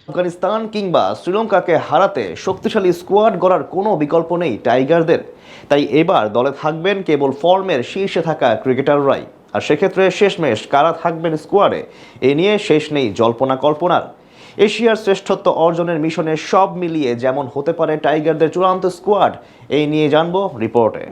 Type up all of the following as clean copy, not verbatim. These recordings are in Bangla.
আফগানিস্তান কিংবা শ্রীলঙ্কাকে হারাতে শক্তিশালী স্কোয়াড গড়ার কোনো বিকল্প নেই টাইগারদের। তাই এবার দলে থাকবেন কেবল ফর্মের শীর্ষে থাকা ক্রিকেটাররাই। আর সেক্ষেত্রে শেষমেশ কারা থাকবেন স্কোয়াডে, এ নিয়ে শেষ নেই জল্পনা কল্পনার। এশিয়ার শ্রেষ্ঠত্ব অর্জনের মিশনে সব মিলিয়ে যেমন হতে পারে টাইগারদের চূড়ান্ত স্কোয়াড, এই নিয়ে জানবো রিপোর্টে।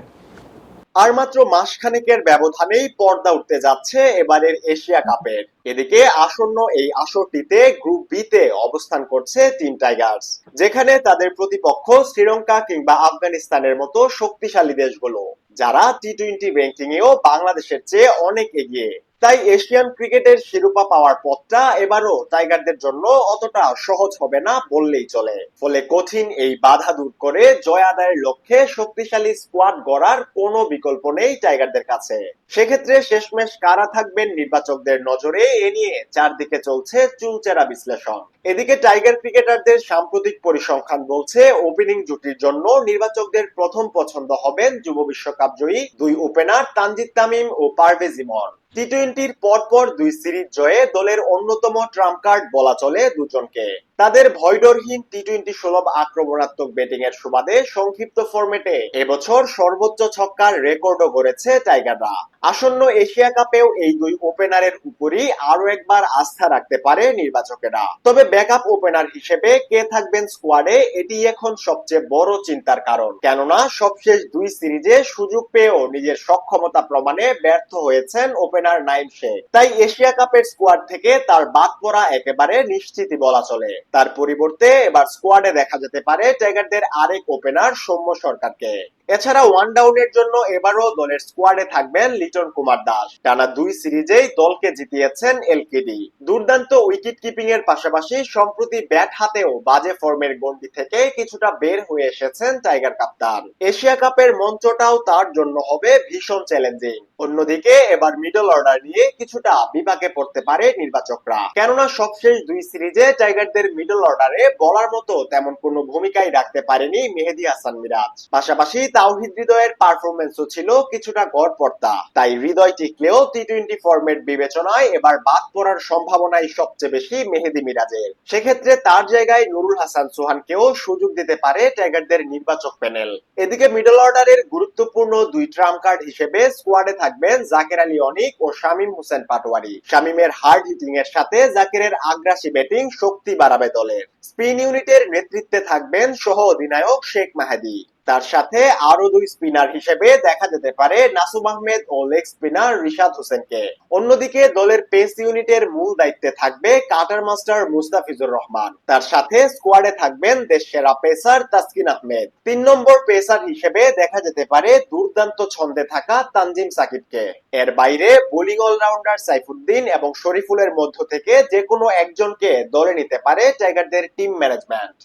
আর মাত্র মাসখানেকের ব্যবধানেই পর্দা উঠতে যাচ্ছে এবারের এশিয়া কাপের। এদিকে আসন্ন এই আসরটিতে গ্রুপ বি তে অবস্থান করছে টিম টাইগার্স, যেখানে তাদের প্রতিপক্ষ শ্রীলঙ্কা কিংবা আফগানিস্তানের মতো শক্তিশালী দেশগুলো, যারা টি-20 র্যাঙ্কিং এও বাংলাদেশের চেয়ে অনেক এগিয়ে। তাই এশিয়ান ক্রিকেটের শিরোপা পাওয়ার পথটা এবারও টাইগারদের জন্য অতটা সহজ হবে না বললেই চলে। ফলে কঠিন এই বাধা দূর করে জয় আদায়ের লক্ষ্যে শক্তিশালী স্কোয়াড গড়ার কোনো বিকল্প নেই টাইগারদের কাছে। সেক্ষেত্রে শেষমেশ কারা থাকবেন নির্বাচকদের নজরে, এ নিয়ে চারদিকে চলছে চুলচেরা বিশ্লেষণ। এদিকে টাইগার ক্রিকেটারদের সাম্প্রতিক পরিসংখ্যান বলছে ওপেনিং জুটির জন্য নির্বাচকদের প্রথম পছন্দ হবেন যুব বিশ্বকাপ জয়ী দুই ওপেনার তানজিদ তামিম ও পারভেজ ইমন। টি-20-র পরপর দুই সিরিজ জয়ে দলের অন্যতম ট্রাম্প কার্ড বলা চলে দুজনকে। তাদের ভয়ডরহীন টি-20 সুলভ আক্রমণাত্মক ব্যাটিং এর সুবাদে সংক্ষিপ্ত ফরম্যাটে এবছর সর্বোচ্চ ছক্কার রেকর্ডও গড়েছে টাইগাররা। আসন্ন এশিয়া কাপেও এই দুই ওপেনারের উপরই আরো একবার আস্থা রাখতে পারে নির্বাচকেরা। তবে ব্যাকআপ ওপেনার হিসেবে কে থাকবেন স্কোয়াডে, এটি এখন সবচেয়ে বড় চিন্তার কারণ। কেননা সবশেষ দুই সিরিজে সুযোগ পেয়েও নিজের সক্ষমতা প্রমাণে ব্যর্থ হয়েছেন ওপেনার নাইম শেখ। তাই এশিয়া কাপের স্কোয়াড থেকে তার বাদ পড়া একেবারে নিশ্চিতই বলা চলে। তার পরিবর্তে এবার স্কোয়াডে দেখা যেতে পারে টাইগারদের আরেক ওপেনার সৌম্য সরকারকে। এছাড়া ওয়ান ডাউনের জন্য এবারও দলের স্কোয়াডে থাকবেন লিটন কুমার দাস। টানা দুই সিরিজেই দলকে জিতিয়েছেন এলকেডি। দুর্দান্ত উইকেট কিপিং এর পাশাপাশি সম্প্রতি ব্যাট হাতেও বাজে ফর্মের গন্ডি থেকে কিছুটা বের হয়ে এসেছেন টাইগার কাপ্তান। এশিয়া কাপের মঞ্চটাও তার জন্য হবে ভীষণ চ্যালেঞ্জিং। অন্যদিকে এবার মিডল অর্ডার নিয়ে কিছুটা বিপাকে পড়তে পারে নির্বাচকরা, কেননা সবশেষ দুই সিরিজে টাইগারদের মিডল অর্ডারে বলার মতো তেমন কোনো ভূমিকাই রাখতে পারেনি মেহেদী হাসান মিরাজ। পাশাপাশি তাওহিদ হৃদয়ের পারফরমেন্সও ছিল কিছুটা গড়পড়তা। তাই হৃদয় টিকলেও টি-20 ফরম্যাট বিবেচনায় এবার বাদ পড়ার সম্ভাবনাই সবচেয়ে বেশি মেহেদী মিরাজের। সেক্ষেত্রে তার জায়গায় নুরুল হাসান সোহানকেও সুযোগ দিতে পারে টাইগারদের নির্বাচক প্যানেল। এদিকে মিডল অর্ডারের গুরুত্বপূর্ণ দুই ট্রাম্প কার্ড হিসেবে স্কোয়াডে থাকবেন জাকের আলী অনিক ও শামীম হোসেন পাটোয়ারি। শামীমের হার্ড হিটিং এর সাথে জাকেরের আগ্রাসী ব্যাটিং শক্তি বাড়াবে দলের। স্পিন ইউনিটের নেতৃত্বে থাকবেন সহ অধিনায়ক শেখ মাহেদী। তার সাথে আরো দুই স্পিনার হিসেবে দেখা যেতে পারে নাসুম আহমেদ ও লেগ স্পিনার রিশাদ হোসেনকে। অন্যদিকে দলের পেস ইউনিটের মূল দায়িত্বে থাকবে কাটার মাস্টার মুস্তাফিজুর রহমান। তার সাথে স্কোয়াডে থাকবেন দেশসেরা পেসার তাসকিন আহমেদ। 3 নম্বর পেসার হিসেবে দেখা যেতে পারে দুর্দান্ত ছন্দে থাকা তানজিম সাকিবকে। এর বাইরে বোলিং অলরাউন্ডার সাইফুদ্দিন এবং শরীফুলের মধ্য থেকে যে কোনো একজনকে দলে নিতে পারে টাইগারদের টিম ম্যানেজমেন্ট।